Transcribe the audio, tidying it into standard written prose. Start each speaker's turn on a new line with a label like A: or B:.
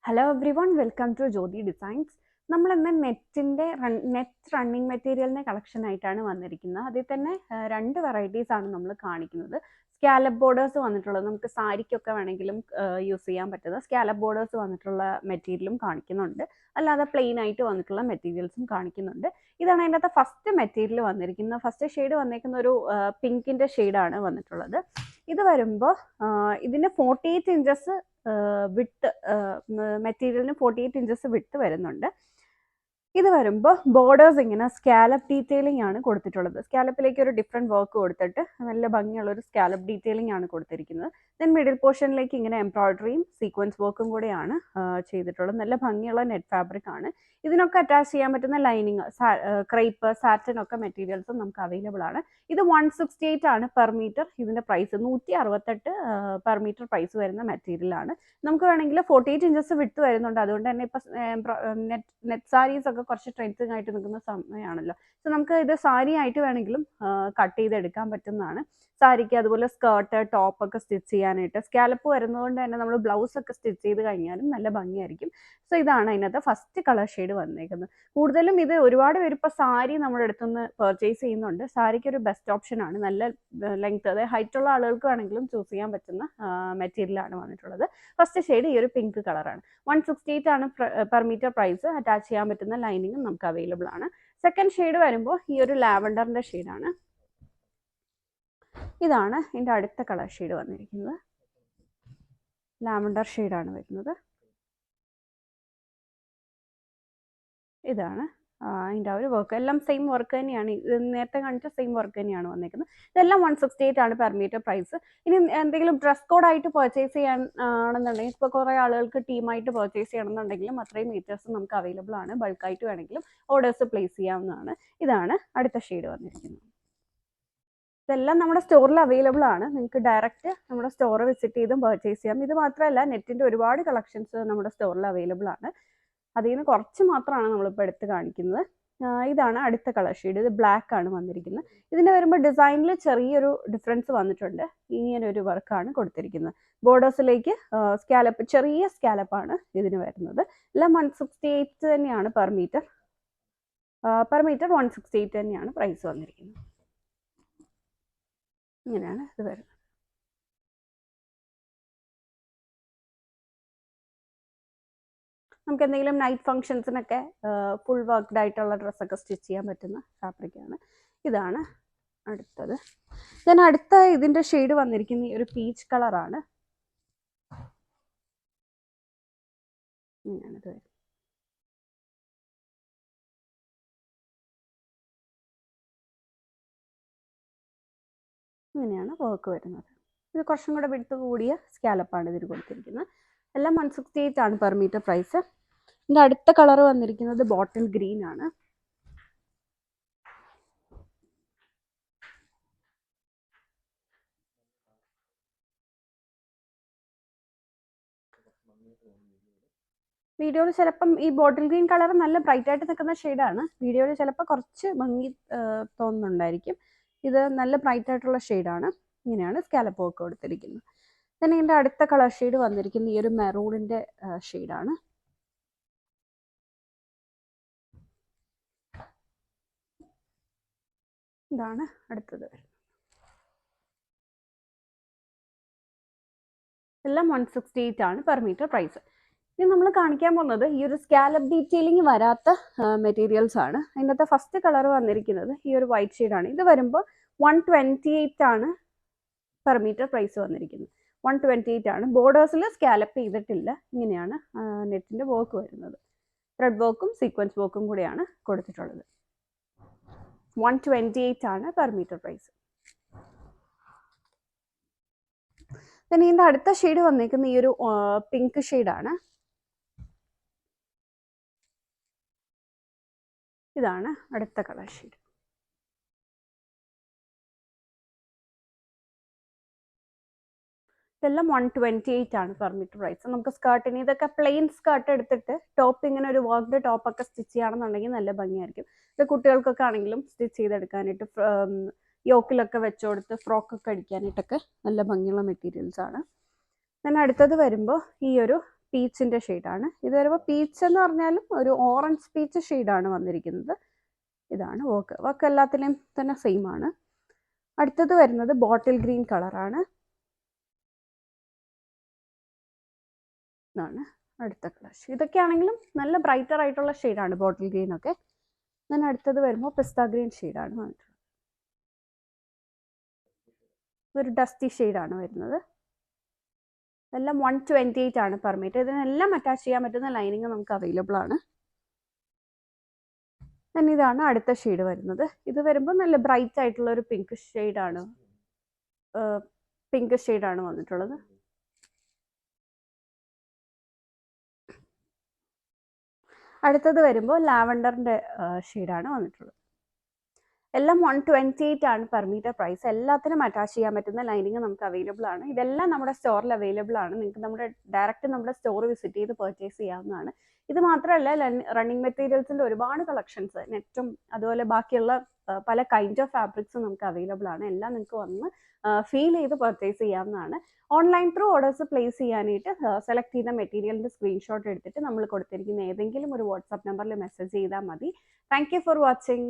A: Hello everyone, welcome to Jyothi designs. നമ്മൾ ഇന്ന് net running മെറ്റീരിയലിൻ്റെ കളക്ഷൻ ആയിട്ടാണ് വന്നിരിക്കുന്നത്. അതിൽ തന്നെ രണ്ട് വെറൈറ്റീസ് ആണ് നമ്മൾ കാണിക്കുന്നത്. സ്കാലപ്പ് ബോർഡേഴ്സ് വന്നിട്ടുള്ളത് നമുക്ക് സാരിക്കൊക്കെ വേണമെങ്കിലും യൂസ് ചെയ്യാൻ പറ്റുന്ന സ്കാലപ്പ് ബോർഡേഴ്സ് വന്നിട്ടുള്ള മെറ്റീരിയലും കാണിക്കുന്നുണ്ട്. അല്ലാതെ പ്ലെയിൻ ആയിട്ട് വന്നിട്ടുള്ള മെറ്റീരിയൽസും കാണിക്കുന്നുണ്ട്. ഇതാണ് അതിൻ്റെ ഫസ്റ്റ് മെറ്റീരിയൽ വന്നിരിക്കുന്നത്. ഫസ്റ്റ് ഷെയ്ഡ് വന്നിരിക്കുന്ന ഒരു പിങ്കിൻ്റെ ഷെയ്ഡാണ് വന്നിട്ടുള്ളത്. ഇത് വരുമ്പോൾ ഇതിൻ്റെ 48 ഇഞ്ചസ് വിട്ട് മെറ്റീരിയലിന് 48 ഇഞ്ചസ് വിട്ട് വരുന്നുണ്ട്. ഇത് വരുമ്പോൾ ബോർഡേഴ്സ് ഇങ്ങനെ സ്കാലപ്പ് ഡീറ്റെയിലിംഗ് ആണ് കൊടുത്തിട്ടുള്ളത്. സ്കാലപ്പിലേക്ക് ഒരു ഡിഫറെൻറ്റ് വർക്ക് കൊടുത്തിട്ട് നല്ല ഭംഗിയുള്ള ഒരു സ്കാലപ്പ് ഡീറ്റെയിലിംഗ് ആണ് കൊടുത്തിരിക്കുന്നത്. ദെൻ മിഡിൽ പോർഷനിലേക്ക് ഇങ്ങനെ എംബ്രോയിഡറിയും സീക്വൻസ് വർക്കും കൂടെയാണ് ചെയ്തിട്ടുള്ളത്. നല്ല ഭംഗിയുള്ള നെറ്റ് ഫാബ്രിക് ആണ്. ഇതിനൊക്കെ അറ്റാച്ച് ചെയ്യാൻ പറ്റുന്ന ലൈനിങ്, ക്രേപ്പ്, സാറ്റൻ ഒക്കെ മെറ്റീരിയൽസും നമുക്ക് അവൈലബിൾ ആണ്. ഇത് 168 ആണ് പെർ മീറ്റർ. ഇതിൻ്റെ പ്രൈസ് 168 പെർ മീറ്റർ പ്രൈസ് വരുന്ന മെറ്റീരിയലാണ്. നമുക്ക് വേണമെങ്കിൽ 48 ഇഞ്ചസ് വിട്ട് വരുന്നുണ്ട്. അതുകൊണ്ട് തന്നെ ഇപ്പം നെറ്റ് സാരീസ് ഒക്കെ കുറച്ച് ട്രെൻഡിങ് ആയിട്ട് നിൽക്കുന്ന സമയമാണല്ലോ. സോ നമുക്ക് ഇത് സാരി ആയിട്ട് വേണമെങ്കിലും കട്ട് ചെയ്തെടുക്കാൻ പറ്റുന്നതാണ്. സാരിക്ക് അതുപോലെ സ്കേർട്ട്, ടോപ്പ് ഒക്കെ സ്റ്റിച്ച് ചെയ്യാനായിട്ട് സ്കാലപ്പ് വരുന്നതുകൊണ്ട് തന്നെ നമ്മൾ ബ്ലൗസ് ഒക്കെ സ്റ്റിച്ച് ചെയ്ത് കഴിഞ്ഞാലും നല്ല ഭംഗിയായിരിക്കും. സോ ഇതാണ് അതിനകത്ത് ഫസ്റ്റ് കളർ ഷെയ്ഡ് വന്നേക്കുന്നത്. കൂടുതലും ഇത് ഒരുപാട് പേര് ഇപ്പോൾ സാരി നമ്മുടെ അടുത്തുനിന്ന് പർച്ചേസ് ചെയ്യുന്നുണ്ട്. സാരിക്ക് ഒരു ബെസ്റ്റ് ഓപ്ഷൻ ആണ്. നല്ല ലെങ്ത്, അതായത് ഹൈറ്റ് ഉള്ള ആളുകൾക്ക് വേണമെങ്കിലും ചൂസ് ചെയ്യാൻ പറ്റുന്ന മെറ്റീരിയലാണ് വന്നിട്ടുള്ളത്. ഫസ്റ്റ് ഷെയ്ഡ് ഈ ഒരു പിങ്ക് കളറാണ്. 168 ആണ് പെർ മീറ്റർ പ്രൈസ്. അറ്റാച്ച് ചെയ്യാൻ പറ്റുന്ന ലൈനിങ്ങും നമുക്ക് അവൈലബിൾ ആണ്. സെക്കൻഡ് ഷെയ്ഡ് വരുമ്പോൾ ഈ ഒരു ലാവൻഡറിന്റെ ഷെയ്ഡാണ്. ഇതാണ് ഇതിൻ്റെ അടുത്ത കളർ ഷെയ്ഡ് വന്നിരിക്കുന്നത്. ലാവൻഡർ ഷെയ്ഡാണ് വരുന്നത്. ഇതാണ് അതിൻ്റെ ഒരു വർക്ക്. എല്ലാം സെയിം വർക്ക് തന്നെയാണ്. നേരത്തെ കാണിച്ച സെയിം വർക്ക് തന്നെയാണ് വന്നിരിക്കുന്നത്. ഇതെല്ലാം 168 ആണ് പെർ മീറ്റർ പ്രൈസ്. ഇനി എന്തെങ്കിലും ഡ്രസ് കോഡായിട്ട് പർച്ചേസ് ചെയ്യാൻ ആണെന്നുണ്ടെങ്കിൽ, ഇപ്പോൾ കുറേ ആളുകൾക്ക് ടീമായിട്ട് പർച്ചേസ് ചെയ്യണമെന്നുണ്ടെങ്കിലും അത്രയും മീറ്റേഴ്സ് നമുക്ക് അവൈലബിൾ ആണ്. ബൾക്കായിട്ട് വേണമെങ്കിലും ഓർഡേഴ്സ് പ്ലേസ് ചെയ്യാവുന്നതാണ്. ഇതാണ് അടുത്ത ഷെയ്ഡ് വന്നിരിക്കുന്നത്. ഇതെല്ലാം നമ്മുടെ സ്റ്റോറിൽ അവൈലബിൾ ആണ്. നിങ്ങൾക്ക് ഡയറക്റ്റ് നമ്മുടെ സ്റ്റോർ വിസിറ്റ് ചെയ്തും പർച്ചേസ് ചെയ്യാം. ഇത് മാത്രമല്ല, നെറ്റിൻ്റെ ഒരുപാട് കളക്ഷൻസ് നമ്മുടെ സ്റ്റോറിൽ അവൈലബിൾ ആണ്. അതിൽ നിന്ന് കുറച്ച് മാത്രമാണ് നമ്മളിപ്പോൾ എടുത്ത് കാണിക്കുന്നത്. ഇതാണ് അടുത്ത കളർ ഷെയ്ഡ്. ഇത് ബ്ലാക്ക് ആണ് വന്നിരിക്കുന്നത്. ഇതിന് വരുമ്പോൾ ഡിസൈനിൽ ചെറിയൊരു ഡിഫറൻസ് വന്നിട്ടുണ്ട്. ഇങ്ങനൊരു വർക്കാണ് കൊടുത്തിരിക്കുന്നത്. ബോർഡേഴ്സിലേക്ക് സ്കാലപ്പ്, ചെറിയ സ്കാലപ്പാണ് ഇതിന് വരുന്നത്. എല്ലാം 168 തന്നെയാണ് പെർ മീറ്റർ. 168 തന്നെയാണ് പ്രൈസ് വന്നിരിക്കുന്നത്. ഇങ്ങനെയാണ് ഇത് വരുന്നത്. നമുക്ക് എന്തെങ്കിലും നൈറ്റ് ഫംഗ്ഷൻസിനൊക്കെ ഫുൾ വർക്ക്ഡ് ആയിട്ടുള്ള ഡ്രസ്സൊക്കെ സ്റ്റിച്ച് ചെയ്യാൻ പറ്റുന്ന ഫാബ്രിക്കാണ്. ഇതാണ് അടുത്തത്. ദെൻ അടുത്ത ഇതിൻ്റെ ഷെയ്ഡ് വന്നിരിക്കുന്ന ഒരു പീച്ച് കളറാണ്. ഇങ്ങനെയാണ് ഇത് വരുന്നത്. ഇങ്ങനെയാണ് വർക്ക് വരുന്നത്. ഇത് കുറച്ചും കൂടെ വിട്ട് കൂടിയ സ്കാലപ്പാണ് ഇതിന് കൊടുത്തിരിക്കുന്നത്. എല്ലാം 168 ആണ് പെർ മീറ്റർ പ്രൈസ്. ഇതിൻ്റെ അടുത്ത കളർ വന്നിരിക്കുന്നത് ബോട്ടിൽ ഗ്രീൻ ആണ്. വീഡിയോയിൽ ചിലപ്പം ഈ ബോട്ടിൽ ഗ്രീൻ കളർ നല്ല ബ്രൈറ്റ് ആയിട്ട് നിൽക്കുന്ന ഷെയ്ഡാണ്. വീഡിയോയിൽ ചിലപ്പോൾ കുറച്ച് ഭംഗി തോന്നുന്നുണ്ടായിരിക്കും. ഇത് നല്ല ബ്രൈറ്റ് ആയിട്ടുള്ള ഷെയ്ഡാണ്. ഇങ്ങനെയാണ് സ്കാലപ്പ് വർക്ക് കൊടുത്തിരിക്കുന്നത്. then ഇതിൻ്റെ അടുത്ത കളർ ഷെയ്ഡ് വന്നിരിക്കുന്നത് ഈ ഒരു മെറൂണിൻ്റെ ഷെയ്ഡാണ്. ഇതാണ് അടുത്തത്. എല്ലാം 168 ആണ് പെർ മീറ്റർ പ്രൈസ്. ഇനി നമ്മൾ കാണിക്കാൻ പോകുന്നത് ഈ ഒരു സ്കാലപ്പ് ഡീറ്റെയിലിംഗ് വരാത്ത മെറ്റീരിയൽസ് ആണ്. അതിൻ്റെ ഫസ്റ്റ് കളർ വന്നിരിക്കുന്നത് ഈ ഒരു വൈറ്റ് ഷെയ്ഡാണ്. ഇത് വരുമ്പോൾ 128 ആണ് പെർ മീറ്റർ പ്രൈസ് വന്നിരിക്കുന്നത്. 128 ആണ്. ബോർഡേഴ്സിൽ സ്കാലപ്പ് ചെയ്തിട്ടില്ല. ഇങ്ങനെയാണ് നെറ്റിൻ്റെ വർക്ക് വരുന്നത്. ത്രെഡ് വർക്കും സീക്വൻസ് വർക്കും കൂടെയാണ് കൊടുത്തിട്ടുള്ളത്. 128 ആണ് പെർ മീറ്റർ പ്രൈസ്. then ഇതിൻ്റെ അടുത്ത ഷെയ്ഡ് വന്നിരിക്കുന്ന ഈ ഒരു പിങ്ക് ഷെയ്ഡാണ്. ഇതാണ് അടുത്ത കളർ ഷെയ്ഡ്. ഇതെല്ലാം 128 ആണ് പെർ മീറ്റർ പ്രൈസ്. നമുക്ക് സ്കേർട്ടിന് ഇതൊക്കെ പ്ലെയിൻ സ്കേർട്ട് എടുത്തിട്ട് ടോപ്പ് ഇങ്ങനെ ഒരു വർക്ക്ഡ് ടോപ്പൊക്കെ സ്റ്റിച്ച് ചെയ്യുകയാണെന്നുണ്ടെങ്കിൽ നല്ല ഭംഗിയായിരിക്കും. ഇത് കുട്ടികൾക്കൊക്കെ ആണെങ്കിലും സ്റ്റിച്ച് ചെയ്തെടുക്കാനായിട്ട് യോക്കിലൊക്കെ വെച്ച് കൊടുത്ത് ഫ്രോക്കൊക്കെ അടിക്കാനായിട്ടൊക്കെ നല്ല ഭംഗിയുള്ള മെറ്റീരിയൽസ് ആണ്. then അടുത്തത് വരുമ്പോൾ ഈ ഒരു പീച്ചിൻ്റെ ഷെയ്ഡാണ്. ഇത് വരുമ്പോൾ പീച്ച് എന്ന് പറഞ്ഞാലും ഒരു ഓറഞ്ച് പീച്ച് ഷെയ്ഡാണ് വന്നിരിക്കുന്നത്. ഇതാണ് വർക്ക് എല്ലാത്തിലെയും തന്നെ സെയിം ആണ്. അടുത്തത് വരുന്നത് ബോട്ടിൽ ഗ്രീൻ കളറാണ്. ഇതാണ് അടുത്ത കളർ. ഇതൊക്കെയാണെങ്കിലും നല്ല ബ്രൈറ്റർ ആയിട്ടുള്ള ഷെയ്ഡാണ് ബോട്ടിൽ ഗ്രീൻ ഒക്കെ. ഞാൻ അടുത്തത് വരുമ്പോൾ പിസ്ത ഗ്രീൻ ഷെയ്ഡാണ് വന്നിട്ടുള്ളത്. ഒരു ഡസ്റ്റി ഷെയ്ഡാണ് വരുന്നത്. എല്ലാം 128 ആണ് പെർ മീറ്റർ. ഇതിനെല്ലാം അറ്റാച്ച് ചെയ്യാൻ പറ്റുന്ന ലൈനിങ് നമുക്ക് അവൈലബിൾ ആണ്. ഇതാണ് അടുത്ത ഷെയ്ഡ് വരുന്നത്. ഇത് വരുമ്പോൾ നല്ല ബ്രൈറ്റ് ആയിട്ടുള്ള ഒരു പിങ്ക് ഷെയ്ഡാണ് വന്നിട്ടുള്ളത്. അടുത്തത് വരുമ്പോൾ ലാവൻഡറിൻ്റെ ഷെയ്ഡാണ് വന്നിട്ടുള്ളത്. എല്ലാം 128 ആണ് പെർ മീറ്റർ പ്രൈസ്. എല്ലാത്തിനും അറ്റാച്ച് ചെയ്യാൻ പറ്റുന്ന ലൈനിങ് നമുക്ക് അവൈലബിൾ ആണ്. ഇതെല്ലാം നമ്മുടെ സ്റ്റോറിൽ അവൈലബിൾ ആണ്. നിങ്ങൾക്ക് ഡയറക്റ്റ് നമ്മുടെ സ്റ്റോർ വിസിറ്റ് ചെയ്ത് പർച്ചേസ് ചെയ്യാവുന്നതാണ്. ഇത് മാത്രമല്ല, റണ്ണിങ് മെറ്റീരിയൽസിൻ്റെ ഒരുപാട് കളക്ഷൻസ്, നെറ്റും അതുപോലെ ബാക്കിയുള്ള പല കൈൻഡ് ഓഫ് ഫാബ്രിക്സും നമുക്ക് അവൈലബിൾ ആണ്. എല്ലാം നിങ്ങൾക്ക് വന്ന് ഫീൽ ചെയ്ത് പർച്ചേസ് ചെയ്യാവുന്നതാണ്. ഓൺലൈൻ ത്രൂ ഓർഡേഴ്സ് പ്ലേസ് ചെയ്യാനായിട്ട് സെലക്ട് ചെയ്യുന്ന മെറ്റീരിയലിൻ്റെ സ്ക്രീൻഷോട്ട് എടുത്തിട്ട് നമ്മൾ കൊടുത്തിരിക്കുന്ന ഏതെങ്കിലും ഒരു വാട്സാപ്പ് നമ്പറിൽ മെസ്സേജ് ചെയ്താൽ മതി. Thank you for watching.